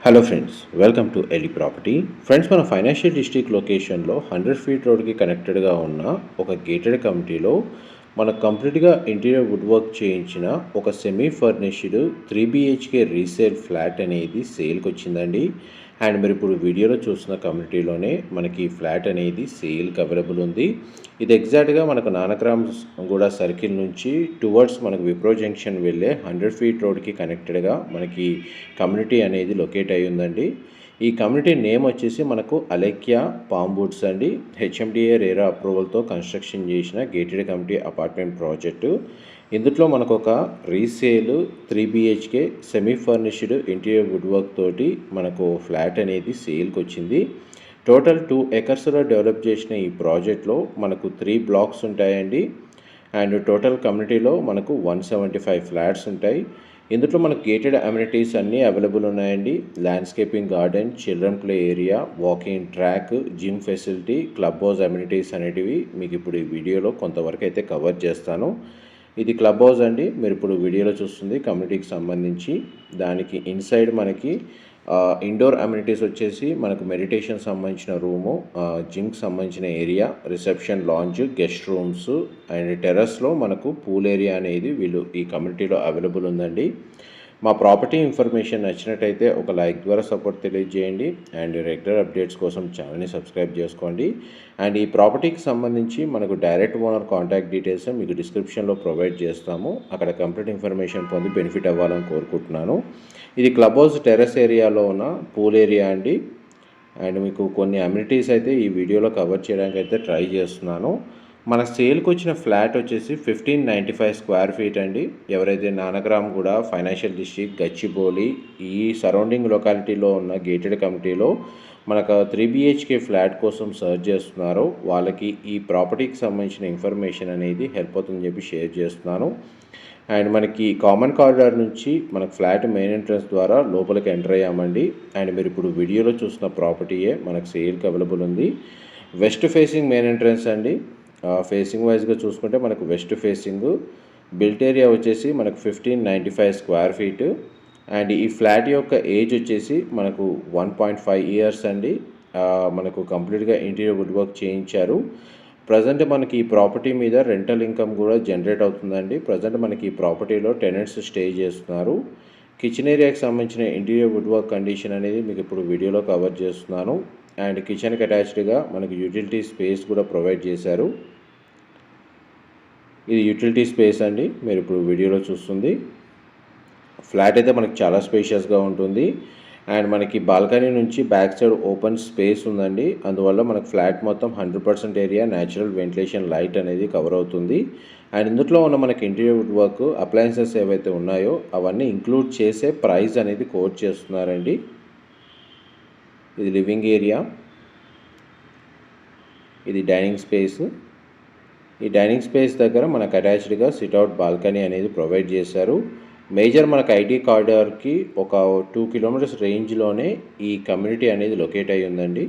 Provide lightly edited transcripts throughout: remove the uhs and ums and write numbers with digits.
Hello friends, welcome to Eli property. Friends, మన financial district లొకేషన్లో 100 feet రోడ్కి కనెక్టెడ్గా ఉన్న ఒక గేటెడ్ కమిటీలో మనకు కంప్లీట్గా ఇంటీరియర్ వుడ్ వర్క్ చేయించిన ఒక semi furnished 3 BHK resale flat అనేది సేల్కి వచ్చిందండి. అండ్ మీరు ఇప్పుడు వీడియోలో చూస్తున్న కమ్యూనిటీలోనే మనకి ఫ్లాట్ అనేది సేల్కి అవైలబుల్ ఉంది. ఇది ఎగ్జాక్ట్గా మనకు నానక్రామ్ గూడ సర్కిల్ నుంచి టువర్డ్స్ మనకు విప్రో జంక్షన్ వెళ్ళే 100 ఫీట్ రోడ్కి కనెక్టెడ్గా మనకి కమ్యూనిటీ అనేది లొకేట్ అయి ఉందండి. ఈ కమ్యూనిటీ నేమ్ వచ్చేసి మనకు అలెక్యా పాంబూడ్స్ అండి. హెచ్ఎండిఏ రేరా అప్రూవల్తో కన్స్ట్రక్షన్ చేసిన గేటెడ్ కమ్యూనిటీ అపార్ట్మెంట్ ప్రాజెక్టు. ఇందులో మనకు ఒక resale 3 BHK semi furnished interior wood work తోటి మనకు ఫ్లాట్ అనేది సేల్కి వచ్చింది. టోటల్ 2 ఎకర్స్లో డెవలప్ చేసిన ఈ ప్రాజెక్ట్లో మనకు 3 బ్లాక్స్ ఉంటాయండి. అండ్ టోటల్ కమ్యూనిటీలో మనకు 175 ఫ్లాట్స్ ఉంటాయి. ఇందులో మనకు గేటెడ్ అమ్యూనిటీస్ అన్నీ అవైలబుల్ ఉన్నాయండి. Landscaping garden, children play area, walking track, gym facility, club house amenities అనేటివి మీకు ఇప్పుడు ఈ వీడియోలో కొంతవరకు అయితే కవర్ చేస్తాను. ఇది క్లబ్ హౌస్ అండి. మీరు ఇప్పుడు వీడియోలో చూస్తుంది కమ్యూనిటీకి సంబంధించి. దానికి ఇన్సైడ్ మనకి ఇండోర్ అమ్యూనిటీస్ వచ్చేసి మనకు మెడిటేషన్ సంబంధించిన రూము, జిమ్కి సంబంధించిన area, reception lounge, guest rooms and టెర్రస్లో మనకు పూల్ ఏరియా అనేది వీళ్ళు ఈ కమ్యూనిటీలో అవైలబుల్ ఉందండి. మా ప్రాపర్టీ ఇన్ఫర్మేషన్ నచ్చినట్టయితే ఒక లైక్ ద్వారా సపోర్ట్ తెలియజేయండి. అండ్ రెగ్యులర్ అప్డేట్స్ కోసం ఛానల్ని సబ్స్క్రైబ్ చేసుకోండి. అండ్ ఈ ప్రాపర్టీకి సంబంధించి మనకు డైరెక్ట్ ఓనర్ కాంటాక్ట్ డీటెయిల్స్ మీకు డిస్క్రిప్షన్లో ప్రొవైడ్ చేస్తాము. అక్కడ కంప్లీట్ ఇన్ఫర్మేషన్ పొంది బెనిఫిట్ అవ్వాలని కోరుకుంటున్నాను. ఇది క్లబ్ హౌస్ టెర్రస్ ఏరియాలో ఉన్న పూల్ ఏరియా అండి. అండ్ మీకు కొన్ని అమ్యూనిటీస్ అయితే ఈ వీడియోలో కవర్ చేయడానికి అయితే ట్రై చేస్తున్నాను. మన సేల్కి వచ్చిన ఫ్లాట్ వచ్చేసి 1595 స్క్వేర్ ఫీట్ అండి. ఎవరైతే నానక్రామ్ కూడా ఫైనాన్షియల్ డిస్ట్రిక్ట్, గచ్చిబౌలి ఈ సరౌండింగ్ లొకాలిటీలో ఉన్న గేటెడ్ కమిటీలో మనకు 3 BHK ఫ్లాట్ కోసం సర్చ్ చేస్తున్నారో వాళ్ళకి ఈ ప్రాపర్టీకి సంబంధించిన ఇన్ఫర్మేషన్ అనేది హెల్ప్ అవుతుందని చెప్పి షేర్ చేస్తున్నాను. అండ్ మనకి కామన్ కారిడార్ నుంచి మనకు ఫ్లాట్ మెయిన్ ఎంట్రన్స్ ద్వారా లోపలికి ఎంటర్ అయ్యామండి. అండ్ మీరు ఇప్పుడు వీడియోలో చూసిన ప్రాపర్టీయే మనకు సేల్కి అవైలబుల్ ఉంది. వెస్ట్ ఫేసింగ్ మెయిన్ ఎంట్రన్స్ అండి. ఫేసింగ్ వైజ్గా చూసుకుంటే మనకు వెస్ట్ ఫేసింగ్, బిల్ట్ ఏరియా వచ్చేసి మనకు 1595 స్క్వేర్ ఫీట్. అండ్ ఈ ఫ్లాట్ యొక్క ఏజ్ వచ్చేసి మనకు 1.5 ఇయర్స్ అండి. మనకు కంప్లీట్గా ఇంటీరియర్ వుడ్ వర్క్ చేయించారు. ప్రజెంట్ మనకి ఈ ప్రాపర్టీ మీద రెంటల్ ఇన్కమ్ కూడా జనరేట్ అవుతుందండి. ప్రజెంట్ మనకి ఈ ప్రాపర్టీలో టెనెంట్స్ స్టే చేస్తున్నారు. కిచెన్ ఏరియాకి సంబంధించిన ఇంటీరియర్ వుడ్ వర్క్ కండిషన్ అనేది మీకు ఇప్పుడు వీడియోలో కవర్ చేస్తున్నాను. అండ్ కిచెన్కి అటాచ్డ్గా మనకు యూటిలిటీ స్పేస్ కూడా ప్రొవైడ్ చేశారు. ఇది యూటిలిటీ స్పేస్ అండి. మీరు ఇప్పుడు వీడియోలో చూస్తుంది ఫ్లాట్ అయితే మనకి చాలా స్పేషియస్గా ఉంటుంది. అండ్ మనకి బాల్కనీ నుంచి బ్యాక్ సైడ్ ఓపెన్ స్పేస్ ఉందండి. అందువల్ల మనకు ఫ్లాట్ మొత్తం 100% ఏరియా న్యాచురల్ వెంటిలేషన్ లైట్ అనేది కవర్ అవుతుంది. అండ్ ఇందులో ఉన్న మనకి ఇంటీరియర్ వుడ్ వర్క్ అప్లయన్సెస్ ఏవైతే ఉన్నాయో అవన్నీ ఇంక్లూడ్ చేసే ప్రైస్ అనేది కోట్ చేస్తున్నారండి. ఇది లివింగ్ ఏరియా, ఇది డైనింగ్ స్పేస్. ఈ డైనింగ్ స్పేస్ దగ్గర మనకు అటాచ్డ్గా సిట్అవుట్ బాల్కనీ అనేది ప్రొవైడ్ చేశారు. మేజర్ మనకు ఐటీ కారిడార్కి ఒక 2 కిలోమీటర్స్ రేంజ్లోనే ఈ కమ్యూనిటీ అనేది లొకేట్ అయి ఉందండి.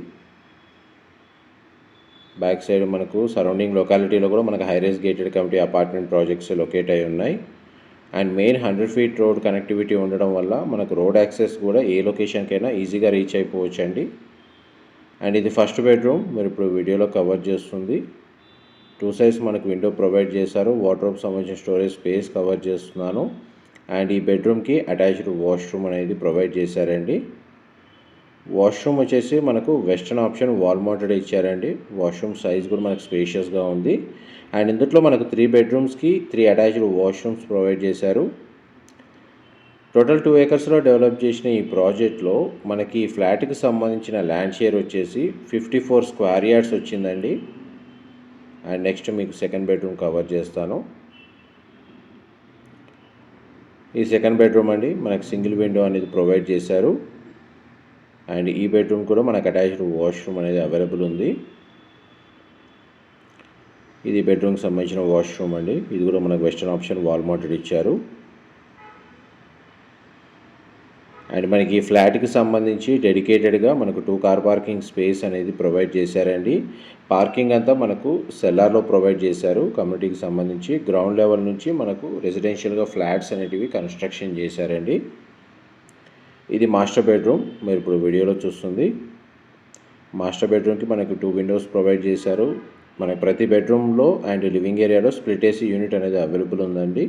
బ్యాక్ సైడ్ మనకు సరౌండింగ్ లొకాలిటీలో కూడా మనకు high-rise gated community apartment projects locate అయి ఉన్నాయి. And main 100 feet road connectivity ఉండడం వల్ల మనకు రోడ్ యాక్సెస్ కూడా ఏ లొకేషన్కైనా ఈజీగా రీచ్ అయిపోవచ్చు అండి. అండ్ ఇది ఫస్ట్ బెడ్రూమ్. మీరు ఇప్పుడు వీడియోలో కవర్ చేస్తుంది 2 సైడ్స్ మనకు విండో ప్రొవైడ్ చేశారు. వార్డ్రోబ్ సంబంధించిన స్టోరేజ్ స్పేస్ కవర్ చేస్తున్నాను. అండ్ ఈ బెడ్రూమ్కి అటాచ్డ్ వాష్రూమ్ అనేది ప్రొవైడ్ చేశారండి. వాష్రూమ్ వచ్చేసి మనకు వెస్టర్న్ ఆప్షన్ వాల్ మౌంటెడ్ ఇచ్చారండి. వాష్రూమ్ సైజ్ కూడా మనకు స్పేషియస్గా ఉంది. అండ్ ఇందులో మనకు 3 బెడ్రూమ్స్కి 3 అటాచ్డ్ వాష్రూమ్స్ ప్రొవైడ్ చేశారు. టోటల్ 2 ఎకర్స్లో డెవలప్ చేసిన ఈ ప్రాజెక్ట్లో మనకి ఈ ఫ్లాట్కి సంబంధించిన ల్యాండ్ షేర్ వచ్చేసి 54 స్క్వేర్ యార్డ్స్ వచ్చిందండి. అండ్ నెక్స్ట్ మీకు సెకండ్ బెడ్రూమ్ కవర్ చేస్తాను. ఈ సెకండ్ బెడ్రూమ్ అండి. మనకు సింగిల్ విండో అనేది ప్రొవైడ్ చేశారు. అండ్ ఈ బెడ్రూమ్ కూడా మనకు అటాచ్డ్ వాష్రూమ్ అనేది అవైలబుల్ ఉంది. ఇది బెడ్రూమ్కి సంబంధించిన వాష్రూమ్ అండి. ఇది కూడా మనకు వెస్టర్న్ ఆప్షన్ వాల్ మౌంటెడ్ ఇచ్చారు. అండ్ మనకి ఈ ఫ్లాట్కి సంబంధించి డెడికేటెడ్గా మనకు 2 కార్ పార్కింగ్ స్పేస్ అనేది ప్రొవైడ్ చేశారండి. పార్కింగ్ అంతా మనకు సెల్లార్లో ప్రొవైడ్ చేశారు. కమ్యూనిటీకి సంబంధించి గ్రౌండ్ లెవెల్ నుంచి మనకు రెసిడెన్షియల్గా ఫ్లాట్స్ అనేటివి కన్స్ట్రక్షన్ చేశారండి. ఇది మాస్టర్ బెడ్రూమ్. మీరు ఇప్పుడు వీడియోలో చూస్తుంది. మాస్టర్ బెడ్రూమ్కి మనకు 2 విండోస్ ప్రొవైడ్ చేశారు. మనకి ప్రతి బెడ్రూమ్లో అండ్ లివింగ్ ఏరియాలో స్ప్లిట్ ఏసీ యూనిట్ అనేది అవైలబుల్ ఉందండి.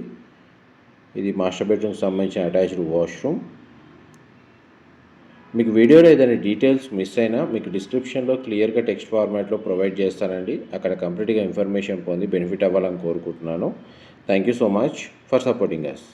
ఇది మాస్టర్ బెడ్రూమ్కి సంబంధించిన అటాచ్డ్ వాష్రూమ్. మీకు వీడియోలో ఏదైనా డీటెయిల్స్ మిస్ అయినా మీకు డిస్క్రిప్షన్లో క్లియర్గా టెక్స్ట్ ఫార్మాట్లో ప్రొవైడ్ చేస్తానండి. అక్కడ కంప్లీట్గా ఇన్ఫర్మేషన్ పొంది బెనిఫిట్ అవ్వాలని కోరుకుంటున్నాను. Thank you so much for supporting us.